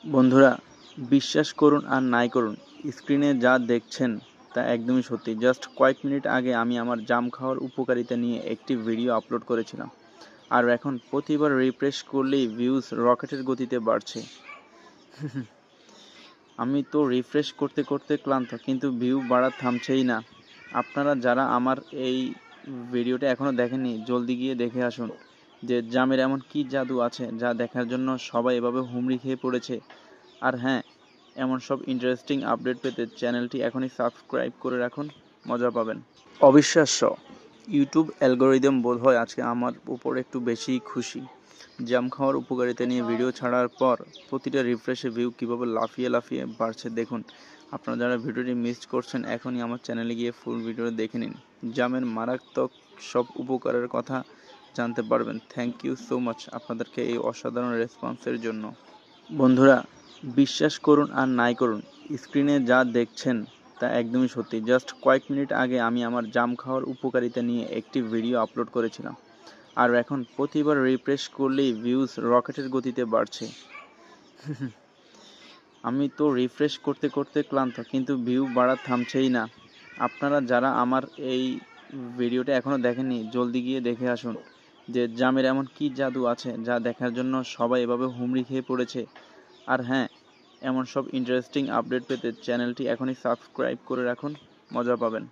বন্ধুরা, বিশ্বাস করুন আর নাই করুন, স্ক্রিনে যা দেখছেন তা একদমই সত্যি। জাস্ট কয়েক মিনিট আগে আমি আমার জাম খাওয়ার উপকারিতা নিয়ে একটি ভিডিও আপলোড করেছিলাম, আর এখন প্রতিবার রিফ্রেশ করলেই ভিউজ রকেটের গতিতে বাড়ছে। আমি তো রিফ্রেশ করতে করতে ক্লান্ত, কিন্তু ভিউ বাড়া থামছেই না। আপনারা যারা আমার এই ভিডিওটা এখনও দেখেননি, জলদি গিয়ে দেখে আসুন যে জামের এমন কী জাদু আছে যা দেখার জন্য সবাই এভাবে হুমড়ি খেয়ে পড়েছে। আর হ্যাঁ, এমন সব ইন্টারেস্টিং আপডেট পেতে চ্যানেলটি এখনই সাবস্ক্রাইব করে রাখুন, মজা পাবেন। অবিশ্বাস্য, ইউটিউব অ্যালগোরিদম বোধহয় আজকে আমার উপর একটু বেশিই খুশি। জাম খাওয়ার উপকারিতা নিয়ে ভিডিও ছাড়ার পর প্রতিটা রিফ্রেশে ভিউ কীভাবে লাফিয়ে লাফিয়ে বাড়ছে দেখুন। আপনারা যারা ভিডিওটি মিস করছেন, এখনই আমার চ্যানেলে গিয়ে ফুল ভিডিওটা দেখে নিন। জামের মারাত্মক সব উপকারের কথা জানতে পারবেন। থ্যাংক ইউ সো মাচ আপনাদেরকে এই অসাধারণ রেসপন্সের জন্য। বন্ধুরা, বিশ্বাস করুন আর নাই করুন, স্ক্রিনে যা দেখছেন তা একদমই সত্যি। জাস্ট কয়েক মিনিট আগে আমি আমার জাম খাওয়ার উপকারিতা নিয়ে একটি ভিডিও আপলোড করেছিলাম, আর এখন প্রতিবার রিফ্রেশ করলেই ভিউজ রকেটের গতিতে বাড়ছে। আমি তো রিফ্রেশ করতে করতে ক্লান্ত, কিন্তু ভিউ বাড়া থামছেই না। আপনারা যারা আমার এই ভিডিওটা এখনও দেখেননি, জলদি গিয়ে দেখে আসুন যে জামের এমন কী জাদু আছে যা দেখার জন্য সবাই এভাবে হুমড়ি খেয়ে পড়েছে। আর হ্যাঁ, এমন সব ইন্টারেস্টিং আপডেট পেতে চ্যানেলটি এখনই সাবস্ক্রাইব করে রাখুন, মজা পাবেন।